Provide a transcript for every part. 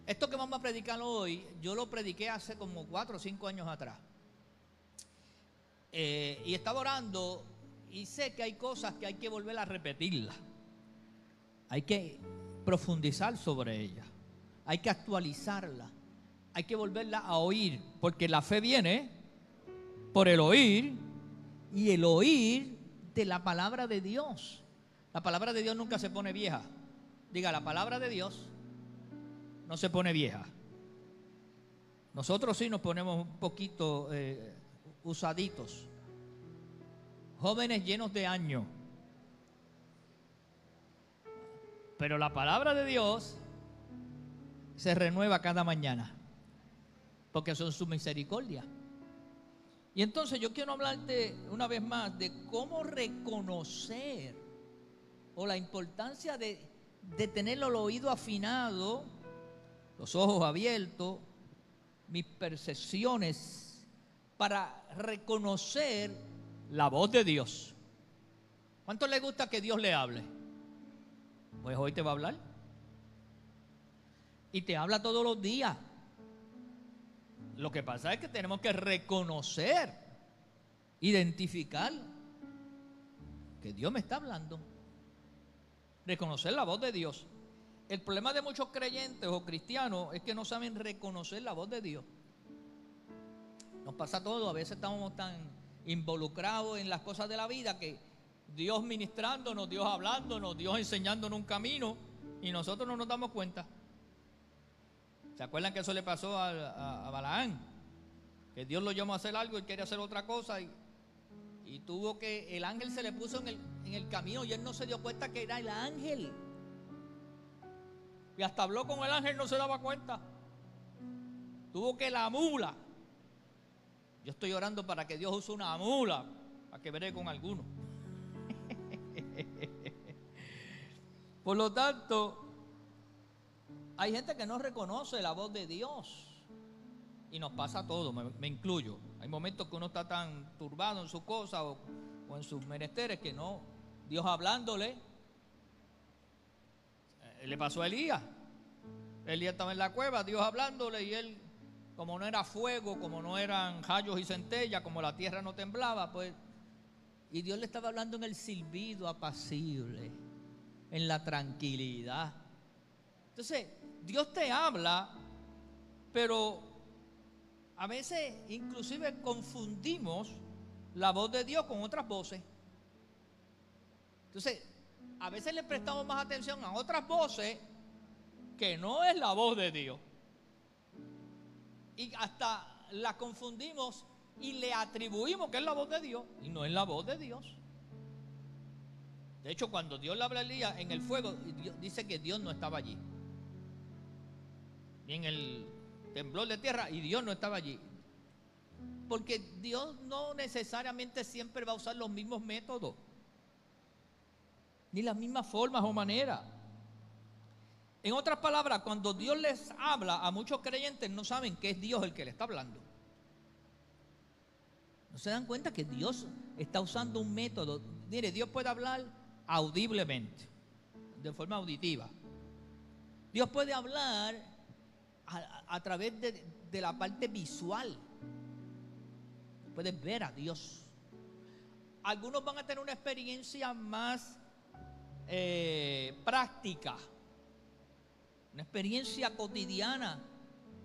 Esto que vamos a predicar hoy, yo lo prediqué hace como 4 o 5 años atrás. Y estaba orando y sé que hay cosas que hay que volver a repetirlas. Hay que profundizar sobre ellas. Hay que actualizarla. Hay que volverla a oír, porque la fe viene por el oír, y el oír de la palabra de Dios. La palabra de Dios nunca se pone vieja. Diga, la palabra de Dios no se pone vieja. Nosotros sí nos ponemos un poquito usaditos, jóvenes llenos de años. Pero la palabra de Dios se renueva cada mañana, porque son su misericordia. Y entonces yo quiero hablarte una vez más de cómo reconocer, o la importancia de tener el oído afinado, los ojos abiertos, mis percepciones, para reconocer la voz de Dios. ¿Cuánto le gusta que Dios le hable? Pues hoy te va a hablar. Y te habla todos los días. Lo que pasa es que tenemos que reconocer, identificar que Dios me está hablando. Reconocer la voz de Dios. El problema de muchos creyentes o cristianos es que no saben reconocer la voz de Dios. Nos pasa todo, a veces estamos tan involucrados en las cosas de la vida que Dios ministrándonos, Dios hablándonos, Dios enseñándonos un camino y nosotros no nos damos cuenta. ¿Se acuerdan que eso le pasó a Balaán? Que Dios lo llamó a hacer algo y quería hacer otra cosa y tuvo que, el ángel se le puso en el camino y él no se dio cuenta que era el ángel. Y hasta habló con el ángel, no se daba cuenta. Tuvo que la mula. Yo estoy orando para que Dios use una mula, para que veré con alguno. Por lo tanto, hay gente que no reconoce la voz de Dios. Y nos pasa a todos, me incluyo. Hay momentos que uno está tan turbado en sus cosas o en sus menesteres que no, Dios hablándole. Le pasó a Elías. Elías estaba en la cueva, Dios hablándole, y él, como no era fuego, como no eran rayos y centellas, como la tierra no temblaba, pues, y Dios le estaba hablando en el silbido apacible, en la tranquilidad. Entonces, Dios te habla, pero a veces inclusive confundimos la voz de Dios con otras voces. Entonces, a veces le prestamos más atención a otras voces que no es la voz de Dios. Y hasta la confundimos y le atribuimos que es la voz de Dios y no es la voz de Dios. De hecho, cuando Dios le habla a Elías en el fuego, Dios dice que Dios no estaba allí. Y en el temblor de tierra, y Dios no estaba allí. Porque Dios no necesariamente siempre va a usar los mismos métodos, ni las mismas formas o maneras. En otras palabras, cuando Dios les habla, a muchos creyentes no saben que es Dios el que le está hablando. No se dan cuenta que Dios está usando un método. Mire, Dios puede hablar audiblemente, de forma auditiva. Dios puede hablar a través de la parte visual. Puedes ver a Dios. Algunos van a tener una experiencia más práctica, una experiencia cotidiana,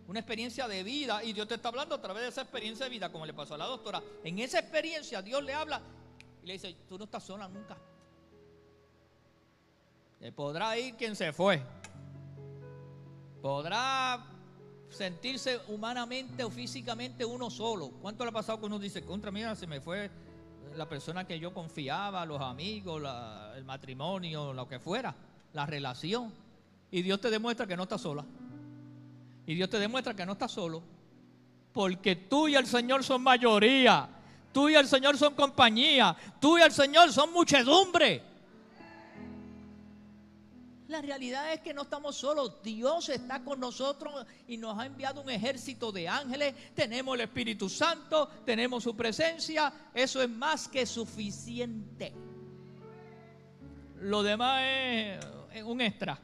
una experiencia de vida, y Dios te está hablando a través de esa experiencia de vida, como le pasó a la doctora. En esa experiencia Dios le habla y le dice: tú no estás sola nunca. Podrá ir quien se fue, podrá sentirse humanamente o físicamente uno solo. ¿Cuánto le ha pasado que uno dice: contra mí se me fue la persona que yo confiaba, los amigos, el matrimonio, lo que fuera, la relación? Y Dios te demuestra que no estás sola. Y Dios te demuestra que no estás solo, porque tú y el Señor son mayoría, tú y el Señor son compañía, tú y el Señor son muchedumbre. La realidad es que no estamos solos. Dios está con nosotros y nos ha enviado un ejército de ángeles. Tenemos el Espíritu Santo, tenemos su presencia. Eso es más que suficiente. Lo demás es un extra.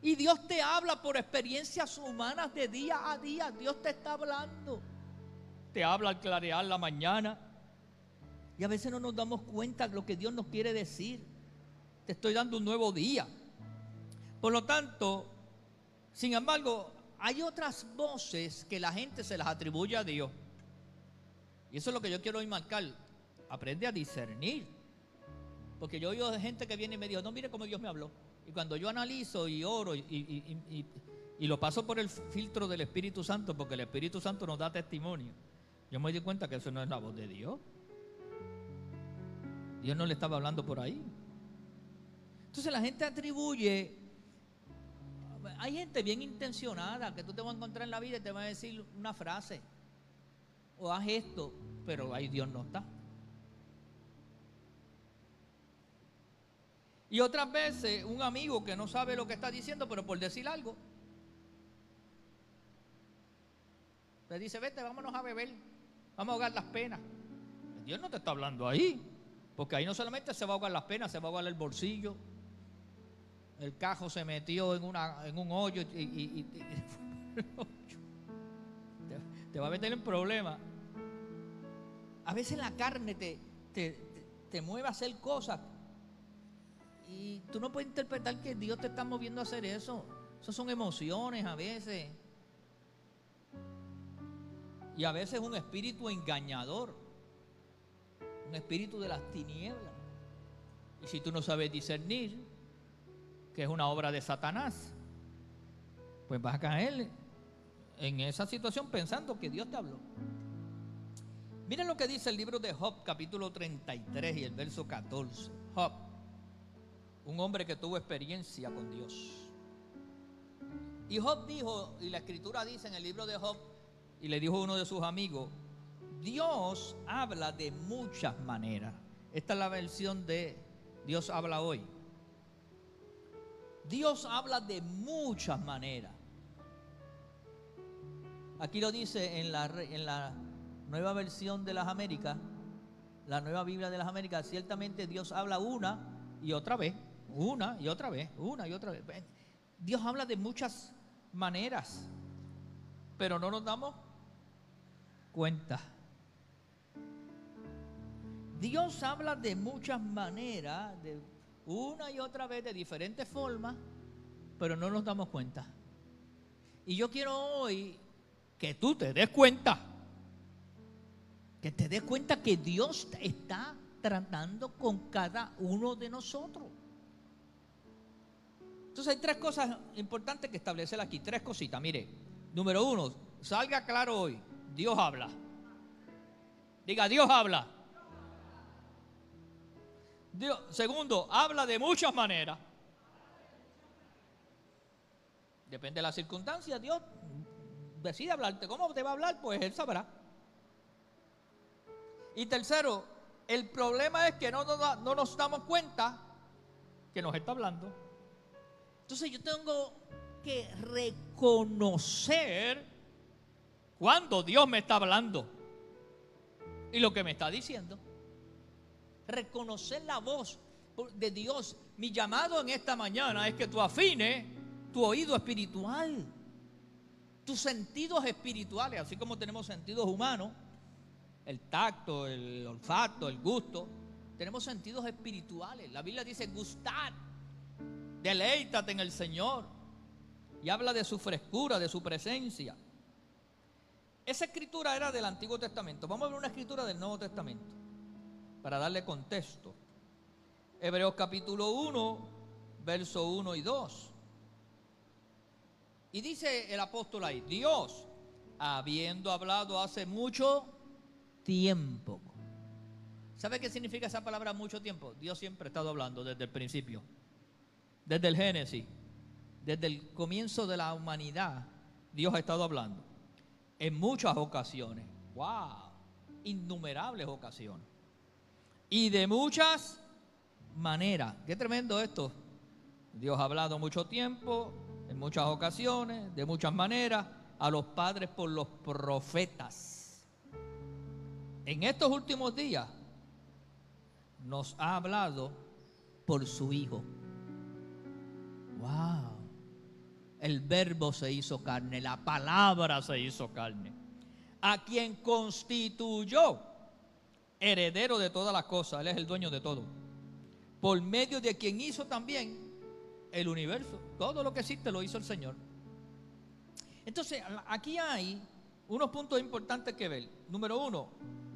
Y Dios te habla por experiencias humanas de día a día. Dios te está hablando. Te habla al clarear la mañana. Y a veces no nos damos cuenta de lo que Dios nos quiere decir. Te estoy dando un nuevo día. Por lo tanto, sin embargo, hay otras voces que la gente se las atribuye a Dios. Y eso es lo que yo quiero hoy marcar. Aprende a discernir. Porque yo oigo de gente que viene y me dice, no, mire cómo Dios me habló. Y cuando yo analizo y oro y lo paso por el filtro del Espíritu Santo, porque el Espíritu Santo nos da testimonio, yo me doy cuenta que eso no es la voz de Dios. Dios no le estaba hablando por ahí. Entonces la gente atribuye. Hay gente bien intencionada que tú te vas a encontrar en la vida y te va a decir una frase o haz esto, pero ahí Dios no está. Y otras veces un amigo que no sabe lo que está diciendo, pero por decir algo, te dice, vete, vámonos a beber, vamos a ahogar las penas. Dios no te está hablando ahí, porque ahí no solamente se va a ahogar las penas, se va a ahogar el bolsillo. El cajo se metió en un hoyo y te va a meter en problemas. A veces la carne te mueve a hacer cosas y tú no puedes interpretar que Dios te está moviendo a hacer eso. Eso son emociones a veces. Y a veces un espíritu engañador, un espíritu de las tinieblas. Y si tú no sabes discernir que es una obra de Satanás, pues vas a caer en esa situación pensando que Dios te habló. Miren lo que dice el libro de Job, capítulo 33 y el verso 14. Job, un hombre que tuvo experiencia con Dios. Y Job dijo, y la escritura dice en el libro de Job, y le dijo a uno de sus amigos, Dios habla de muchas maneras. Esta es la versión de Dios habla hoy. Dios habla de muchas maneras. Aquí lo dice en la nueva versión de las Américas, la nueva Biblia de las Américas. Ciertamente Dios habla una y otra vez, una y otra vez, una y otra vez. Dios habla de muchas maneras, pero no nos damos cuenta. Dios habla de muchas maneras, de una y otra vez, de diferentes formas, pero no nos damos cuenta. Y yo quiero hoy que tú te des cuenta, que te des cuenta que Dios está tratando con cada uno de nosotros. Entonces hay tres cosas importantes que establecer aquí, tres cositas. Mire, número uno, salga claro hoy, Dios habla. Diga, Dios habla. Dios, segundo, habla de muchas maneras. Depende de las circunstancias, Dios decide hablarte. ¿Cómo te va a hablar? Pues Él sabrá. Y tercero, el problema es que no nos damos cuenta que nos está hablando. Entonces yo tengo que reconocer cuando Dios me está hablando y lo que me está diciendo. Reconocer la voz de Dios. Mi llamado en esta mañana es que tú afines tu oído espiritual, tus sentidos espirituales, así como tenemos sentidos humanos, el tacto, el olfato, el gusto, tenemos sentidos espirituales. La Biblia dice gustad, deleítate en el Señor, y habla de su frescura, de su presencia. Esa escritura era del Antiguo Testamento. Vamos a ver una escritura del Nuevo Testamento para darle contexto. Hebreos capítulo 1, verso 1 y 2. Y dice el apóstol ahí, Dios, habiendo hablado hace mucho tiempo. ¿Sabe qué significa esa palabra mucho tiempo? Dios siempre ha estado hablando desde el principio, desde el Génesis, desde el comienzo de la humanidad. Dios ha estado hablando en muchas ocasiones. ¡Wow! Innumerables ocasiones. Y de muchas maneras. Qué tremendo esto. Dios ha hablado mucho tiempo, en muchas ocasiones, de muchas maneras, a los padres por los profetas. En estos últimos días nos ha hablado por su Hijo. ¡Wow! el verbo se hizo carne, la palabra se hizo carne, a quien constituyó heredero de todas las cosas. Él es el dueño de todo, por medio de quien hizo también el universo. Todo lo que existe lo hizo el Señor. Entonces, aquí hay unos puntos importantes que ver. Número uno,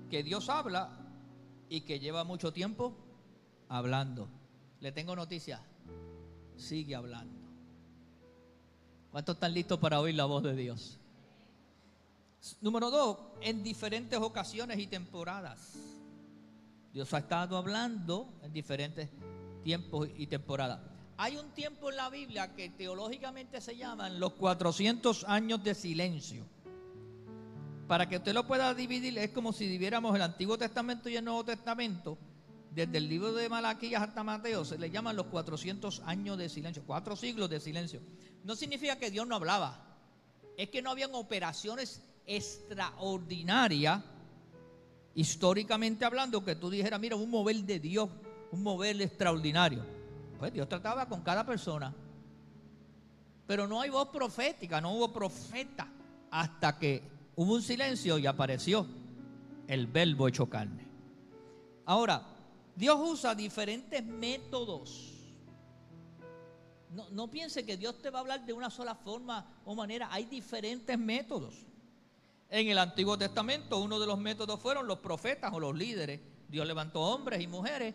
que Dios habla y que lleva mucho tiempo hablando. Le tengo noticias, sigue hablando. ¿Cuántos están listos para oír la voz de Dios? Número dos, en diferentes ocasiones y temporadas. Dios ha estado hablando en diferentes tiempos y temporadas. Hay un tiempo en la Biblia que teológicamente se llaman los 400 años de silencio. Para que usted lo pueda dividir, es como si dividiéramos el Antiguo Testamento y el Nuevo Testamento. Desde el libro de Malaquías hasta Mateo se le llaman los 400 años de silencio, 4 siglos de silencio. No significa que Dios no hablaba, es que no habían operaciones extraordinarias, históricamente hablando, que tú dijeras, mira, un mover de Dios, un mover extraordinario. Pues Dios trataba con cada persona, pero no hay voz profética, no hubo profeta hasta que hubo un silencio y apareció el verbo hecho carne. Ahora, Dios usa diferentes métodos. No piense que Dios te va a hablar de una sola forma o manera. Hay diferentes métodos. En el Antiguo Testamento, uno de los métodos fueron los profetas o los líderes. Dios levantó hombres y mujeres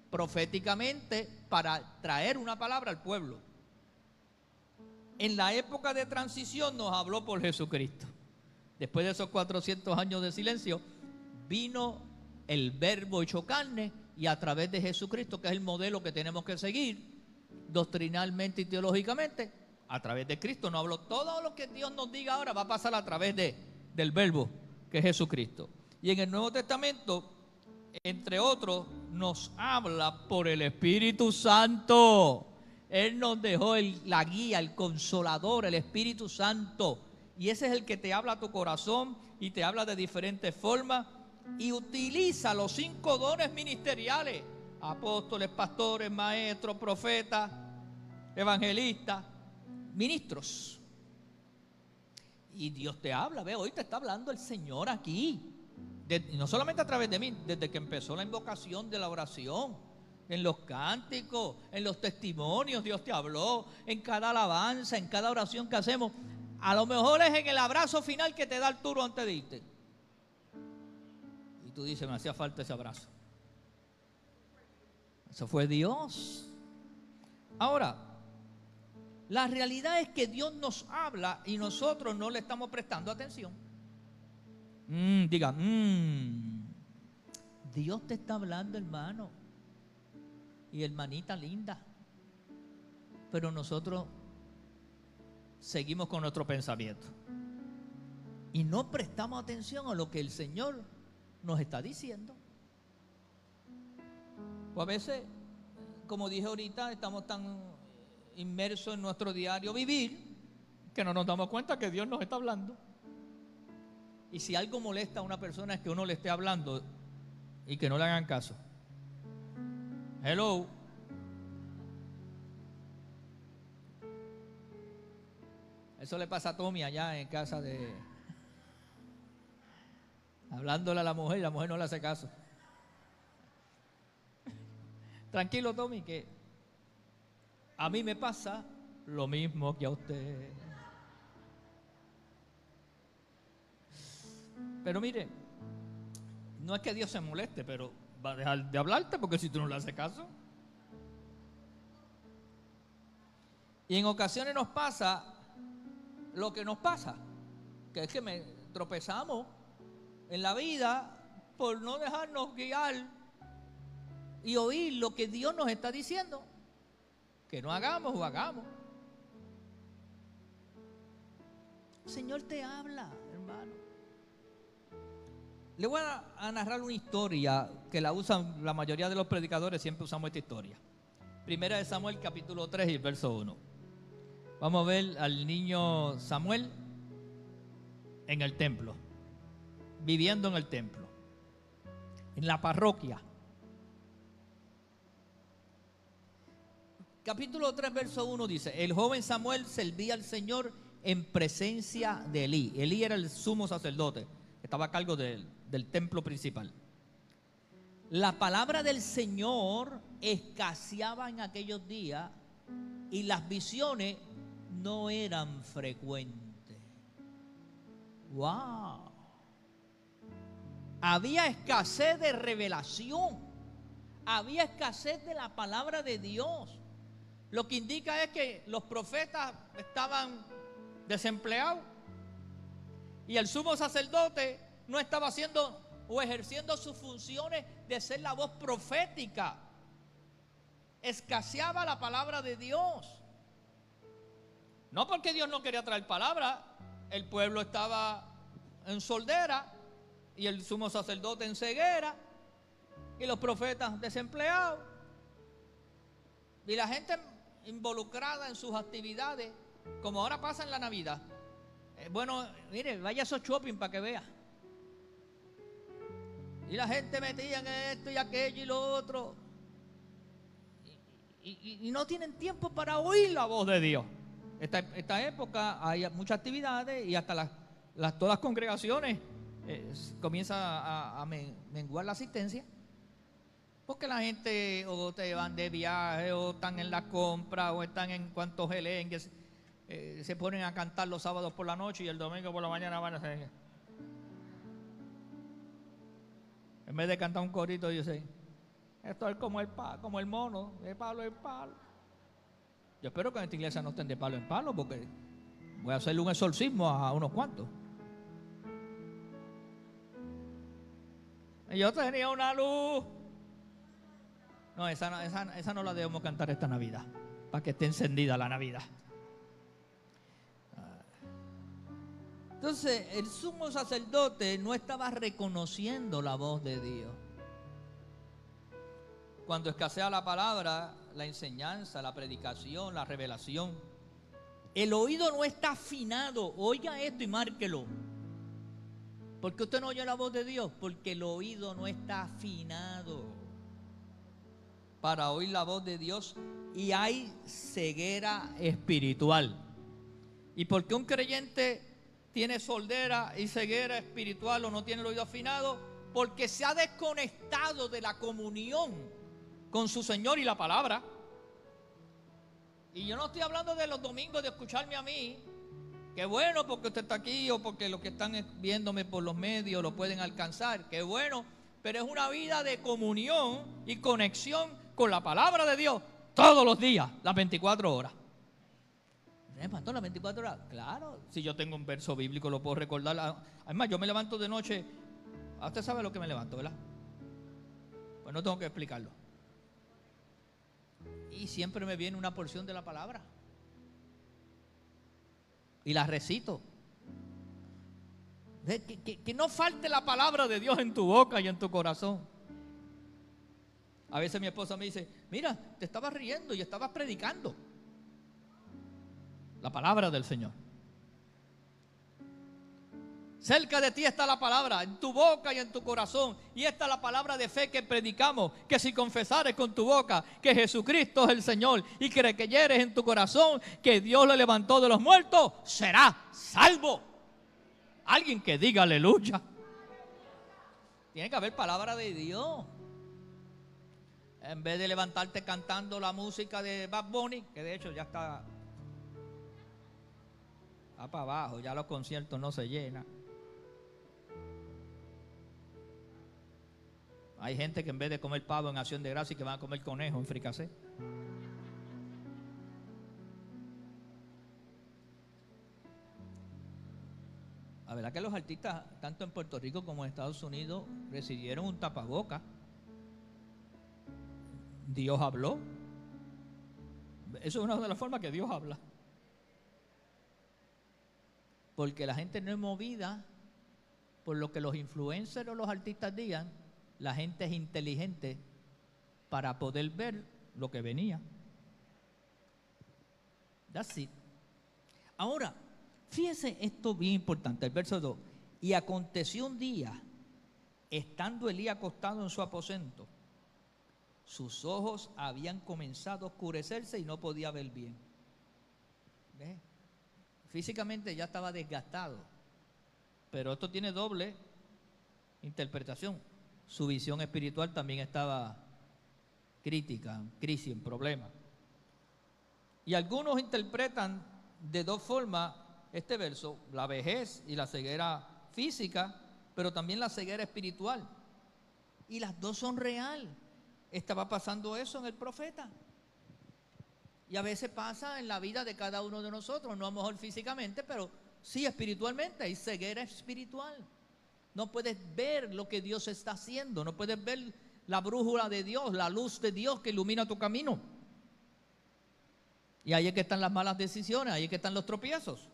proféticamente para traer una palabra al pueblo. En la época de transición nos habló por Jesucristo. Después de esos 400 años de silencio, vino el verbo hecho carne, y a través de Jesucristo, que es el modelo que tenemos que seguir doctrinalmente y teológicamente, a través de Cristo nos habló. Todo lo que Dios nos diga ahora va a pasar a través del verbo, que es Jesucristo. Y en el Nuevo Testamento, entre otros, nos habla por el Espíritu Santo. Él nos dejó la guía, el consolador, el Espíritu Santo. Y ese es el que te habla a tu corazón y te habla de diferentes formas y utiliza los 5 dones ministeriales: apóstoles, pastores, maestros, profetas, evangelistas, ministros. Y Dios te habla. Ve, hoy te está hablando el Señor aquí. No solamente a través de mí, desde que empezó la invocación de la oración, en los cánticos, en los testimonios, Dios te habló, en cada alabanza, en cada oración que hacemos. A lo mejor es en el abrazo final que te da Arturo antes de irte. Y tú dices, me hacía falta ese abrazo. Eso fue Dios. Ahora, la realidad es que Dios nos habla y nosotros no le estamos prestando atención. Diga, Dios te está hablando, hermano y hermanita linda, pero nosotros seguimos con nuestro pensamiento y no prestamos atención a lo que el Señor nos está diciendo. O a veces, como dije ahorita, estamos tan inmersos en nuestro diario vivir que no nos damos cuenta que Dios nos está hablando. Y si algo molesta a una persona es que uno le esté hablando y que no le hagan caso. Hello. Eso le pasa a Tommy allá en casa hablándole a la mujer y la mujer no le hace caso. Tranquilo, Tommy, que a mí me pasa lo mismo que a usted. Pero mire, no es que Dios se moleste, pero va a dejar de hablarte porque si tú no le haces caso. Y en ocasiones nos pasa lo que nos pasa, que es que tropezamos en la vida por no dejarnos guiar y oír lo que Dios nos está diciendo que no hagamos o hagamos. El Señor te habla, hermano. Le voy a narrar una historia que la usan la mayoría de los predicadores, siempre usamos esta historia. Primera de Samuel, capítulo 3 y verso 1. Vamos a ver al niño Samuel en el templo, viviendo en el templo, en la parroquia. capítulo 3, verso 1 dice: el joven Samuel servía al Señor en presencia de Elí. Elí era el sumo sacerdote, estaba a cargo del templo principal. La palabra del Señor escaseaba en aquellos días y las visiones no eran frecuentes. ¡Wow! Había escasez de revelación, había escasez de la palabra de Dios. Lo que indica es que los profetas estaban desempleados y el sumo sacerdote no estaba haciendo o ejerciendo sus funciones de ser la voz profética. Escaseaba la palabra de Dios. No porque Dios no quería traer palabra, el pueblo estaba en sordera y el sumo sacerdote en ceguera y los profetas desempleados y la gente involucrada en sus actividades, como ahora pasa en la Navidad. Bueno, mire, vaya a esos shopping para que vea. Y la gente metía en esto y aquello y lo otro. Y no tienen tiempo para oír la voz de Dios. Esta época hay muchas actividades y hasta todas las congregaciones comienza a menguar la asistencia. Porque la gente o te van de viaje o están en la compra o están en cuantos gelengues. Se ponen a cantar los sábados por la noche y el domingo por la mañana van a hacer. En vez de cantar un corito, dice: esto es como el mono, de palo en palo. Yo espero que en esta iglesia no estén de palo en palo, porque voy a hacerle un exorcismo a unos cuantos. Y yo tenía una luz. No, esa no la debemos cantar esta Navidad, para que esté encendida la Navidad. Entonces, el sumo sacerdote no estaba reconociendo la voz de Dios. Cuando escasea la palabra, la enseñanza, la predicación, la revelación, el oído no está afinado. Oiga esto y márquelo. ¿Por qué usted no oye la voz de Dios? Porque el oído no está afinado para oír la voz de Dios y hay ceguera espiritual. ¿Y por qué un creyente tiene sordera y ceguera espiritual o no tiene el oído afinado? Porque se ha desconectado de la comunión con su Señor y la palabra. Y yo no estoy hablando de los domingos de escucharme a mí, que bueno porque usted está aquí o porque los que están viéndome por los medios lo pueden alcanzar, que bueno, pero es una vida de comunión y conexión con la palabra de Dios todos los días, las 24 horas. ¿Pastor, las 24 horas? Claro, si yo tengo un verso bíblico lo puedo recordar. Además, yo me levanto de noche. Usted sabe lo que me levanto, ¿verdad? Pues no tengo que explicarlo. Y siempre me viene una porción de la palabra y la recito. Que no falte la palabra de Dios en tu boca y en tu corazón. A veces mi esposa me dice: mira, te estabas riendo y estabas predicando la palabra del Señor. Cerca de ti está la palabra, en tu boca y en tu corazón. Y esta es la palabra de fe que predicamos: que si confesares con tu boca que Jesucristo es el Señor y que creyeres en tu corazón que Dios le levantó de los muertos, serás salvo. Alguien que diga aleluya. Tiene que haber palabra de Dios. En vez de levantarte cantando la música de Bad Bunny, que de hecho ya está para abajo, ya los conciertos no se llenan. Hay gente que en vez de comer pavo en acción de gracia, que van a comer conejo en fricasé. La verdad que los artistas, tanto en Puerto Rico como en Estados Unidos, recibieron un tapaboca. Dios habló. Eso es una de las formas que Dios habla. Porque la gente no es movida por lo que los influencers o los artistas digan. La gente es inteligente para poder ver lo que venía. That's it. Ahora, fíjese esto bien importante, el verso 2. Y aconteció un día, estando Elías acostado en su aposento, sus ojos habían comenzado a oscurecerse y no podía ver bien. ¿Ves? Físicamente ya estaba desgastado, pero esto tiene doble interpretación. Su visión espiritual también estaba crítica, crisis, en problemas. Y algunos interpretan de dos formas este verso: la vejez y la ceguera física, pero también la ceguera espiritual. Y las dos son real. Estaba pasando eso en el profeta. Y a veces pasa en la vida de cada uno de nosotros, no a lo mejor físicamente, pero sí espiritualmente. Hay ceguera espiritual. No puedes ver lo que Dios está haciendo, no puedes ver la brújula de Dios, la luz de Dios que ilumina tu camino. Y ahí es que están las malas decisiones, ahí es que están los tropiezos.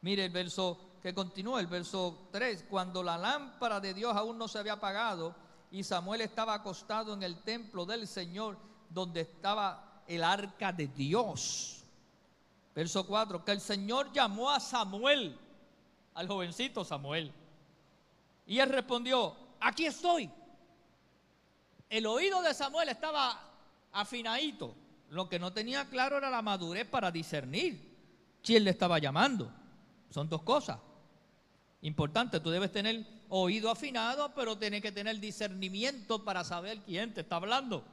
Mire el verso que continúa, el verso 3. Cuando la lámpara de Dios aún no se había apagado y Samuel estaba acostado en el templo del Señor, donde estaba el arca de Dios. Verso 4, que el Señor llamó a Samuel, al jovencito Samuel, y él respondió: aquí estoy. El oído de Samuel estaba afinadito. Lo que no tenía claro era la madurez para discernir quién le estaba llamando. Son dos cosas importantes. Tú debes tener oído afinado, pero tienes que tener discernimiento para saber quién te está hablando.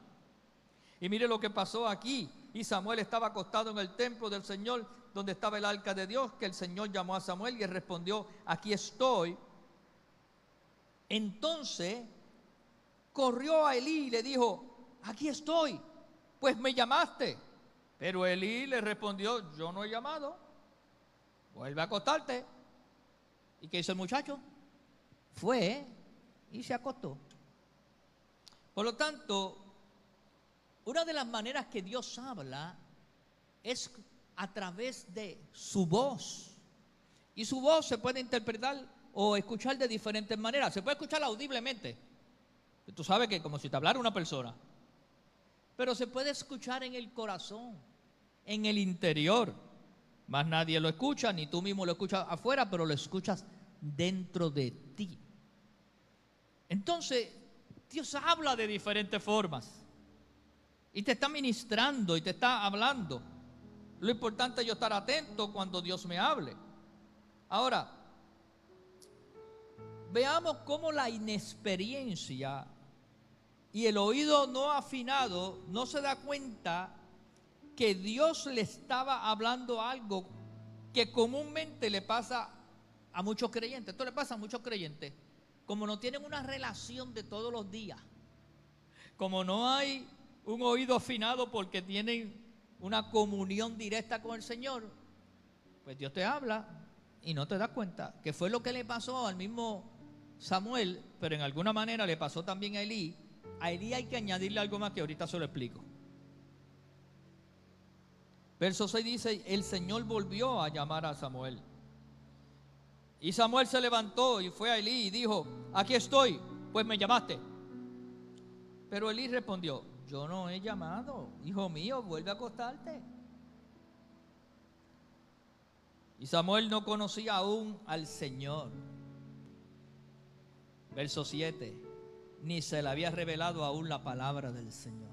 Y mire lo que pasó aquí. Y Samuel estaba acostado en el templo del Señor, donde estaba el arca de Dios, que el Señor llamó a Samuel y él respondió: aquí estoy. Entonces corrió a Elí y le dijo: aquí estoy, pues me llamaste. Pero Elí le respondió: yo no he llamado, vuelve a acostarte. ¿Y qué hizo el muchacho? Fue y se acostó. Por lo tanto, una de las maneras que Dios habla es a través de su voz. Y su voz se puede interpretar o escuchar de diferentes maneras. Se puede escuchar audiblemente. Tú sabes que como si te hablara una persona. Pero se puede escuchar en el corazón, en el interior. Más nadie lo escucha, ni tú mismo lo escuchas afuera, pero lo escuchas dentro de ti. Entonces, Dios habla de diferentes formas. Y te está ministrando y te está hablando. Lo importante es yo estar atento cuando Dios me hable. Ahora, veamos cómo la inexperiencia y el oído no afinado no se da cuenta que Dios le estaba hablando algo que comúnmente le pasa a muchos creyentes. Esto le pasa a muchos creyentes. Como no tienen una relación de todos los días, como no hay un oído afinado porque tienen una comunión directa con el Señor, pues Dios te habla y no te das cuenta. Que fue lo que le pasó al mismo Samuel, pero en alguna manera le pasó también a Elí. A Elí hay que añadirle algo más que ahorita se lo explico. Verso 6 dice: el Señor volvió a llamar a Samuel. Y Samuel se levantó y fue a Elí y dijo: aquí estoy, pues me llamaste. Pero Elí respondió: yo no he llamado, hijo mío, vuelve a acostarte. Y Samuel no conocía aún al Señor. Verso 7: ni se le había revelado aún la palabra del Señor.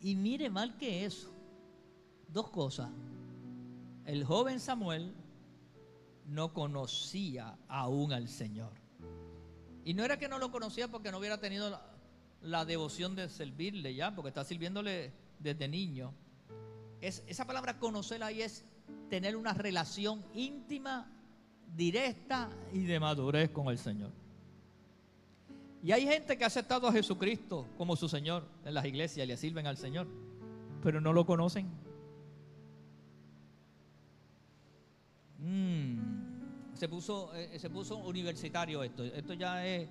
Y mire mal que eso. Dos cosas. El joven Samuel no conocía aún al Señor. Y no era que no lo conocía porque no hubiera tenido la devoción de servirle ya, porque está sirviéndole desde niño. Esa palabra conocer ahí es tener una relación íntima, directa y de madurez con el Señor. Y hay gente que ha aceptado a Jesucristo como su Señor en las iglesias y le sirven al Señor, pero no lo conocen. Se puso universitario esto. Esto ya es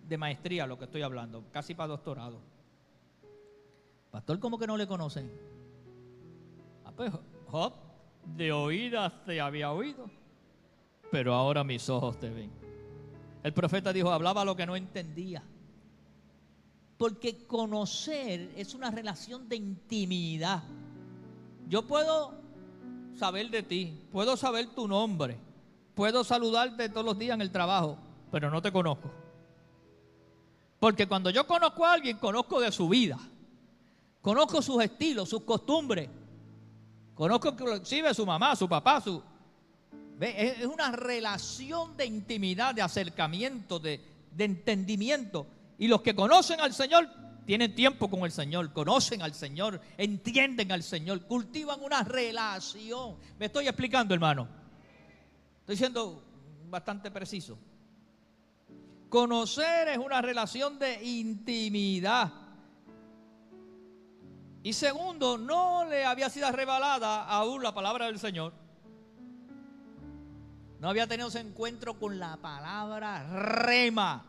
de maestría lo que estoy hablando, casi para doctorado. Pastor, ¿cómo que no le conocen? Pues Job, de oídas te había oído, pero ahora mis ojos te ven. El profeta dijo: hablaba lo que no entendía. Porque conocer es una relación de intimidad. Yo puedo saber de ti, puedo saber tu nombre, puedo saludarte todos los días en el trabajo, pero no te conozco. Porque cuando yo conozco a alguien, conozco de su vida. Conozco sus estilos, sus costumbres. Conozco inclusive a su mamá, a su papá. Es una relación de intimidad, de acercamiento, de entendimiento. Y los que conocen al Señor tienen tiempo con el Señor, conocen al Señor, entienden al Señor, cultivan una relación. ¿Me estoy explicando, hermano? Estoy siendo bastante preciso. Conocer es una relación de intimidad. Y segundo, no le había sido revelada aún la palabra del Señor. No había tenido ese encuentro con la palabra rema.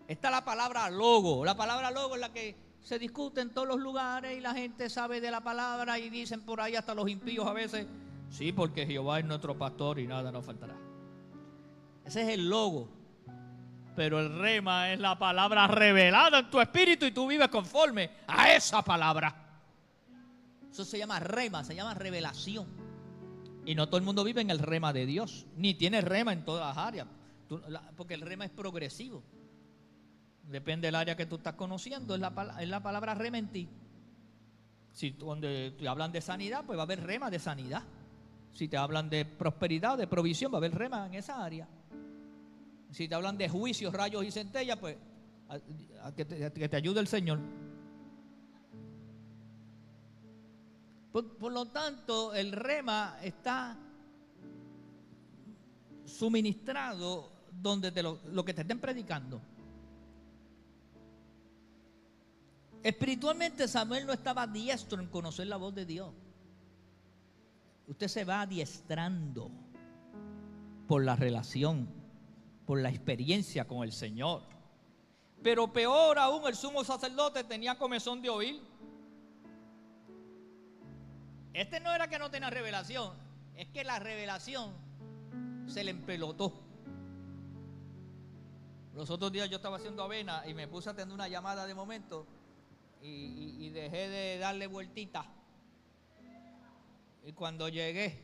Está la palabra logo. La palabra logo es la que se discute en todos los lugares y la gente sabe de la palabra y dicen por ahí hasta los impíos a veces, sí, porque Jehová es nuestro pastor y nada nos faltará. Ese es el logo. Pero el rema es la palabra revelada en tu espíritu y tú vives conforme a esa palabra. Eso se llama rema, se llama revelación. Y no todo el mundo vive en el rema de Dios, ni tiene rema en todas las áreas, porque el rema es progresivo. Depende del área que tú estás conociendo, es la palabra rema en ti. Si donde te hablan de sanidad, pues va a haber rema de sanidad. Si te hablan de prosperidad, de provisión, va a haber rema en esa área. Si te hablan de juicios, rayos y centellas, pues que te ayude el Señor. Por lo tanto, el rema está suministrado donde lo que te estén predicando. Espiritualmente Samuel no estaba diestro en conocer la voz de Dios. Usted se va adiestrando por la relación, por la experiencia con el Señor. Pero peor aún, el sumo sacerdote tenía comezón de oír. Este no era que no tenía revelación, es que la revelación se le empelotó. Los otros días yo estaba haciendo avena y me puse a atender una llamada de momento y dejé de darle vueltita. Y cuando llegué,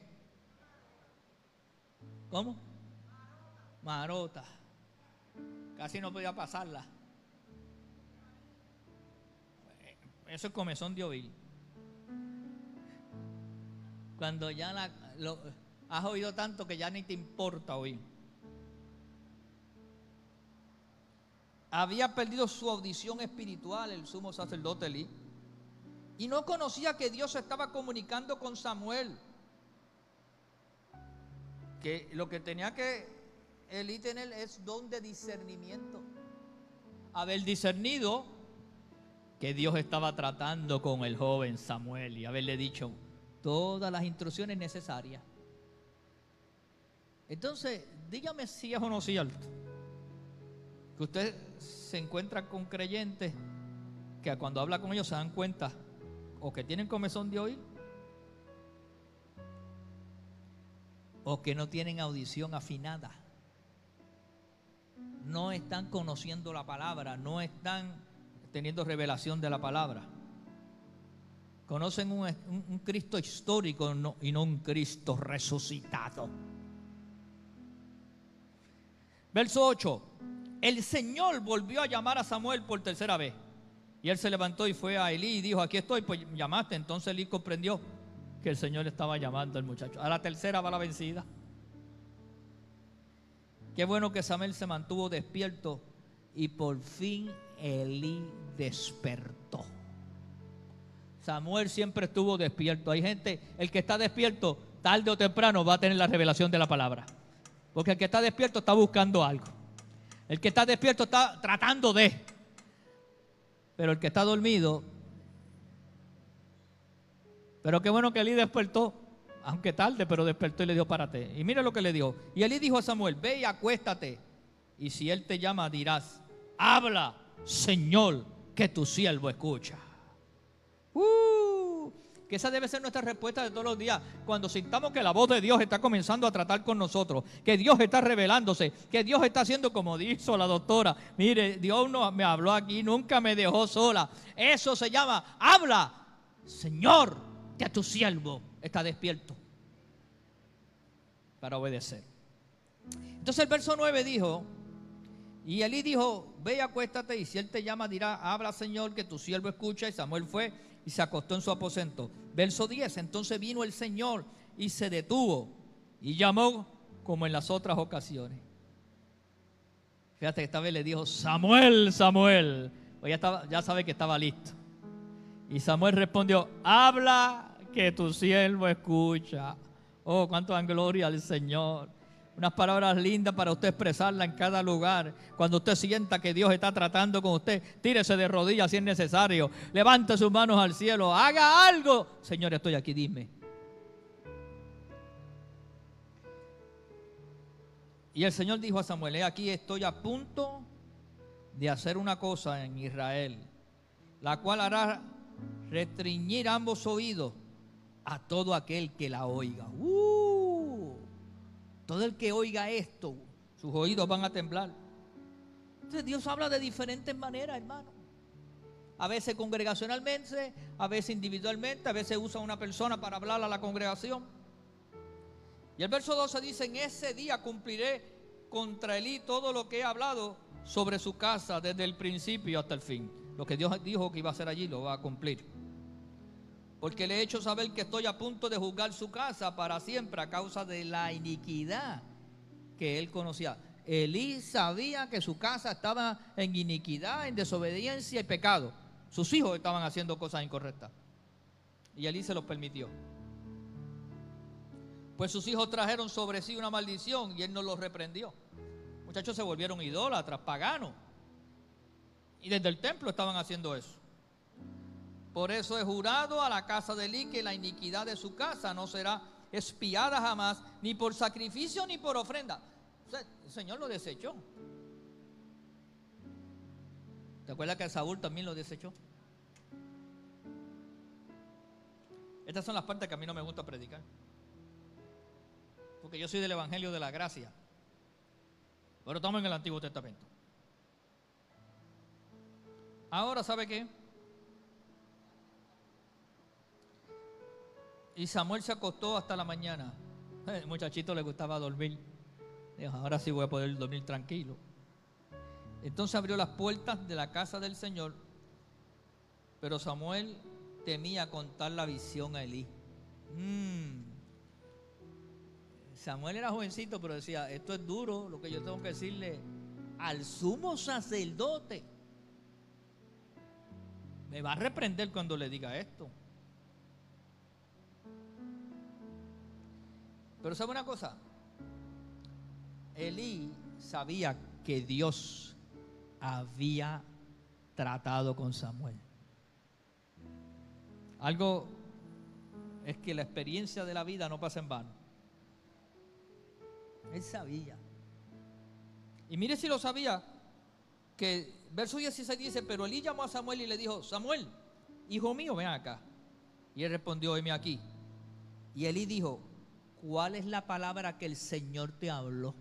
¿cómo? Marota. Casi no podía pasarla. Eso es comezón de oír. Cuando ya has oído tanto que ya ni te importa oír. Había perdido su audición espiritual el sumo sacerdote Elí y no conocía que Dios se estaba comunicando con Samuel. Que lo que tenía que Elí tener es don de discernimiento. Haber discernido que Dios estaba tratando con el joven Samuel y haberle dicho todas las instrucciones necesarias. Entonces, dígame si es o no cierto que usted se encuentra con creyentes que cuando habla con ellos se dan cuenta o que tienen comezón de oír o que no tienen audición afinada. No están conociendo la palabra, no están teniendo revelación de la palabra. Conocen un Cristo histórico y no un Cristo resucitado. Verso 8. El Señor volvió a llamar a Samuel por tercera vez. Y él se levantó y fue a Elí y dijo, aquí estoy, pues llamaste. Entonces Elí comprendió que el Señor estaba llamando al muchacho. A la tercera va la vencida. Qué bueno que Samuel se mantuvo despierto y por fin Elí despertó. Samuel siempre estuvo despierto. Hay gente, el que está despierto, tarde o temprano va a tener la revelación de la palabra. Porque el que está despierto está buscando algo. El que está despierto está tratando de. Pero el que está dormido. Pero qué bueno que Elí despertó. Aunque tarde, pero despertó y le dijo, párate. Y mira lo que le dijo. Y Elí dijo a Samuel, ve y acuéstate. Y si él te llama, dirás, habla, Señor, que tu siervo escucha. Que esa debe ser nuestra respuesta de todos los días. Cuando sintamos que la voz de Dios está comenzando a tratar con nosotros, que Dios está revelándose, que Dios está haciendo como dijo la doctora. Mire, Dios no me habló aquí, nunca me dejó sola. Eso se llama, habla, Señor, que tu siervo está despierto para obedecer. Entonces el verso 9 dijo Y Elí dijo, ve y acuéstate, y si él te llama dirá, habla Señor, que tu siervo escucha. Y Samuel fue y se acostó en su aposento. Verso 10, entonces vino el Señor y se detuvo y llamó como en las otras ocasiones. Fíjate que esta vez le dijo, Samuel, Samuel. Pues ya sabe que estaba listo. Y Samuel respondió, habla que tu siervo escucha. Oh, cuánto dan gloria al Señor. Unas palabras lindas para usted expresarla en cada lugar. Cuando usted sienta que Dios está tratando con usted, tírese de rodillas si es necesario. Levante sus manos al cielo. Haga algo. Señor, estoy aquí, dime. Y el Señor dijo a Samuel, he aquí estoy a punto de hacer una cosa en Israel, la cual hará restringir ambos oídos a todo aquel que la oiga. Todo el que oiga esto, sus oídos van a temblar. Entonces Dios habla de diferentes maneras, hermano. A veces congregacionalmente, a veces individualmente, a veces usa una persona para hablar a la congregación. Y el verso 12 dice, en ese día cumpliré contra Elí todo lo que he hablado sobre su casa desde el principio hasta el fin. Lo que Dios dijo que iba a hacer allí lo va a cumplir. Porque le he hecho saber que estoy a punto de juzgar su casa para siempre a causa de la iniquidad que él conocía. Elí sabía que su casa estaba en iniquidad, en desobediencia y pecado. Sus hijos estaban haciendo cosas incorrectas. Y Elí se los permitió. Pues sus hijos trajeron sobre sí una maldición y él no los reprendió. Muchachos se volvieron idólatras, paganos. Y desde el templo estaban haciendo eso. Por eso he jurado a la casa de Elí que la iniquidad de su casa no será expiada jamás, ni por sacrificio ni por ofrenda. O sea, el Señor lo desechó. ¿Te acuerdas que Saúl también lo desechó? Estas son las partes que a mí no me gusta predicar, porque yo soy del Evangelio de la Gracia, pero estamos en el Antiguo Testamento. Ahora, ¿sabe qué? Y Samuel se acostó hasta la mañana. El muchachito le gustaba dormir. Dijo, ahora sí voy a poder dormir tranquilo. Entonces abrió las puertas de la casa del Señor, pero Samuel temía contar la visión a Elí. Samuel era jovencito, pero decía, esto es duro lo que yo tengo que decirle al sumo sacerdote. Me va a reprender cuando le diga esto. Pero ¿sabe una cosa? Elí sabía que Dios había tratado con Samuel. Algo es que la experiencia de la vida no pasa en vano. Él sabía. Y mire si lo sabía, que verso 16 dice, pero Elí llamó a Samuel y le dijo, Samuel, hijo mío, ven acá. Y él respondió, heme aquí. Y Elí dijo, ¿cuál es la palabra que el Señor te habló?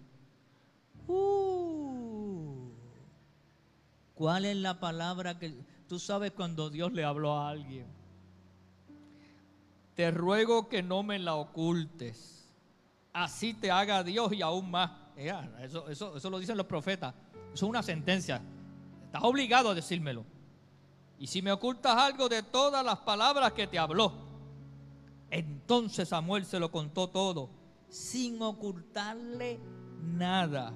¿Cuál es la palabra que... Tú sabes cuando Dios le habló a alguien. Te ruego que no me la ocultes. Así te haga Dios y aún más. Eso lo dicen los profetas. Eso es una sentencia. Estás obligado a decírmelo. Y si me ocultas algo de todas las palabras que te habló. Entonces Samuel se lo contó todo, sin ocultarle nada.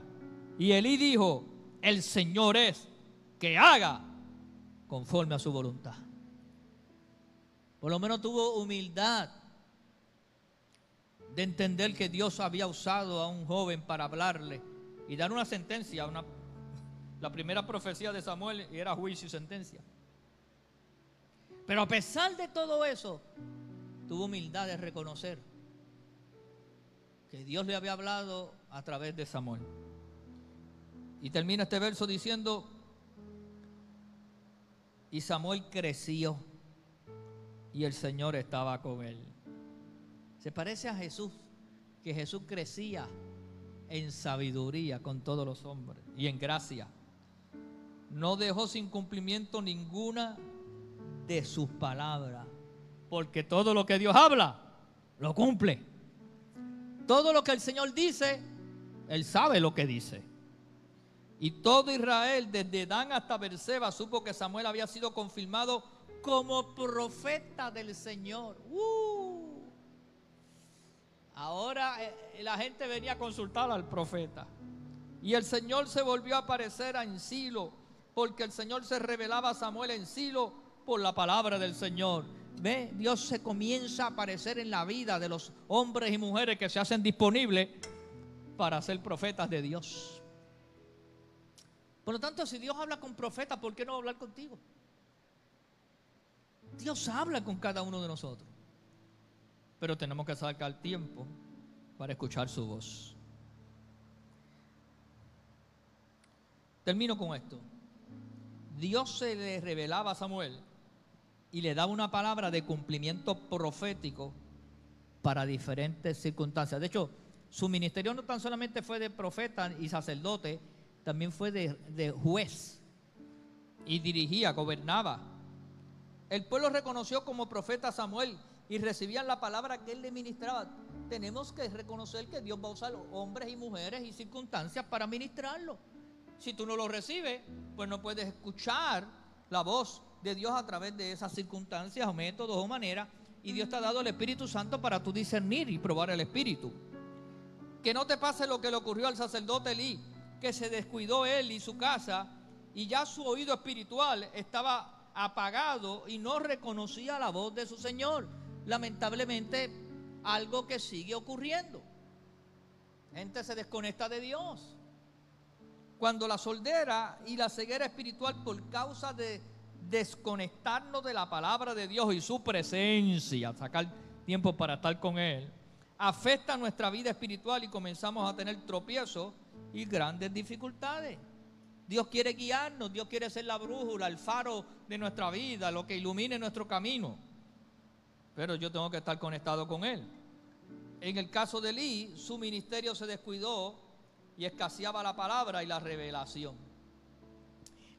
Y Elí dijo, el Señor es que haga conforme a su voluntad. Por lo menos tuvo humildad de entender que Dios había usado a un joven para hablarle y dar una sentencia. La primera profecía de Samuel era juicio y sentencia. Pero a pesar de todo eso, tuvo humildad de reconocer que Dios le había hablado a través de Samuel. Y termina este verso diciendo, y Samuel creció y el Señor estaba con él. Se parece a Jesús, que Jesús crecía en sabiduría con todos los hombres y en gracia. No dejó sin cumplimiento ninguna de sus palabras, porque todo lo que Dios habla, lo cumple. Todo lo que el Señor dice, Él sabe lo que dice. Y todo Israel, desde Dan hasta Beerseba, supo que Samuel había sido confirmado como profeta del Señor. Ahora la gente venía a consultar al profeta. Y el Señor se volvió a aparecer en Silo, porque el Señor se revelaba a Samuel en Silo por la palabra del Señor. ¿Ve? Dios se comienza a aparecer en la vida de los hombres y mujeres que se hacen disponibles para ser profetas de Dios. Por lo tanto, si Dios habla con profetas, ¿por qué no hablar contigo? Dios habla con cada uno de nosotros, pero tenemos que sacar tiempo para escuchar su voz. Termino con esto. Dios se le revelaba a Samuel y le daba una palabra de cumplimiento profético para diferentes circunstancias. De hecho, su ministerio no tan solamente fue de profeta y sacerdote, también fue de juez, y dirigía, gobernaba. El pueblo reconoció como profeta a Samuel y recibían la palabra que él le ministraba. Tenemos que reconocer que Dios va a usar hombres y mujeres y circunstancias para ministrarlo. Si tú no lo recibes, pues no puedes escuchar la voz de Dios a través de esas circunstancias o métodos o maneras. Y Dios te ha dado el Espíritu Santo para tú discernir y probar el Espíritu. Que no te pase lo que le ocurrió al sacerdote Elí, que se descuidó él y su casa, y ya su oído espiritual estaba apagado y no reconocía la voz de su Señor. Lamentablemente, algo que sigue ocurriendo. Gente se desconecta de Dios. Cuando la sordera y la ceguera espiritual, por causa de desconectarnos de la palabra de Dios y su presencia, sacar tiempo para estar con Él, afecta nuestra vida espiritual y comenzamos a tener tropiezos y grandes dificultades. Dios quiere guiarnos, Dios quiere ser la brújula, el faro de nuestra vida, lo que ilumine nuestro camino. Pero yo tengo que estar conectado con Él. En el caso de Elí, su ministerio se descuidó y escaseaba la palabra y la revelación.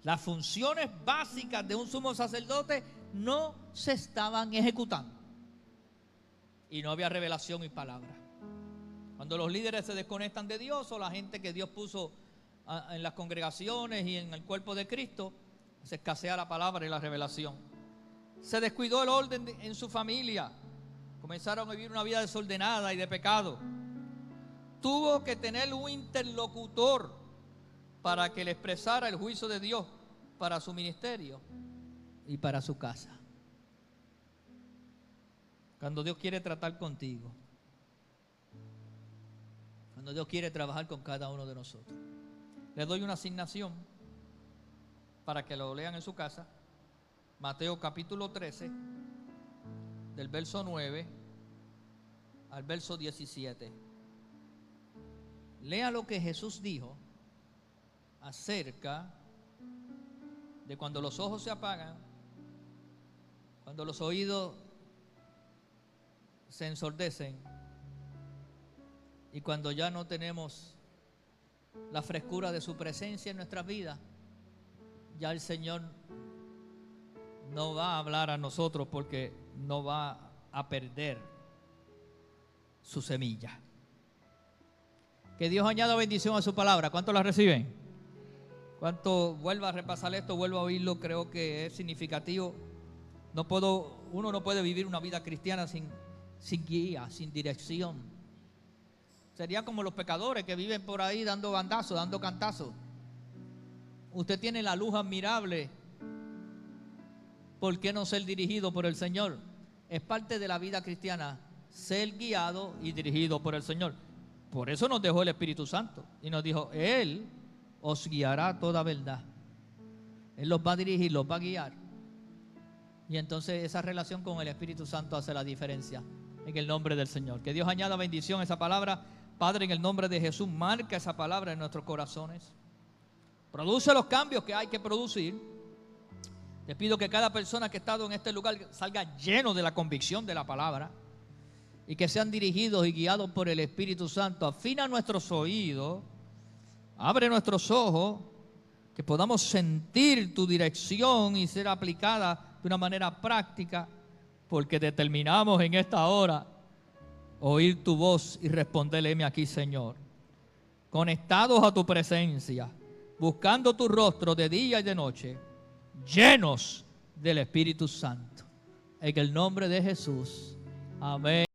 Las funciones básicas de un sumo sacerdote no se estaban ejecutando. Y no había revelación y palabra. Cuando los líderes se desconectan de Dios, o la gente que Dios puso en las congregaciones y en el cuerpo de Cristo, se escasea la palabra y la revelación. Se descuidó el orden en su familia. Comenzaron a vivir una vida desordenada y de pecado. Tuvo que tener un interlocutor para que le expresara el juicio de Dios para su ministerio y para su casa. Cuando Dios quiere tratar contigo, cuando Dios quiere trabajar con cada uno de nosotros, le doy una asignación para que lo lean en su casa. Mateo capítulo 13, del verso 9 al verso 17. Lea lo que Jesús dijo acerca de cuando los ojos se apagan, cuando los oídos se ensordecen y cuando ya no tenemos la frescura de su presencia en nuestras vidas. Ya el Señor no va a hablar a nosotros porque no va a perder su semilla. Que Dios añada bendición a su palabra. ¿Cuántos la reciben? ¿Cuánto? Vuelva a repasar esto, vuelva a oírlo. Creo que es significativo. Uno no puede vivir una vida cristiana sin guía, sin dirección. Sería como los pecadores que viven por ahí dando bandazos, dando cantazos. Usted tiene la luz admirable. ¿Por qué no ser dirigido por el Señor? Es parte de la vida cristiana, ser guiado y dirigido por el Señor. Por eso nos dejó el Espíritu Santo y nos dijo: Él os guiará a toda verdad. Él los va a dirigir, los va a guiar. Y entonces esa relación con el Espíritu Santo hace la diferencia en el nombre del Señor. Que Dios añada bendición a esa palabra. Padre, en el nombre de Jesús, marca esa palabra en nuestros corazones. Produce los cambios que hay que producir. Te pido que cada persona que ha estado en este lugar salga lleno de la convicción de la palabra y que sean dirigidos y guiados por el Espíritu Santo. Afina nuestros oídos, abre nuestros ojos, que podamos sentir tu dirección y ser aplicada de una manera práctica, porque determinamos en esta hora oír tu voz y responderle: heme aquí, Señor. Conectados a tu presencia, buscando tu rostro de día y de noche, llenos del Espíritu Santo. En el nombre de Jesús. Amén.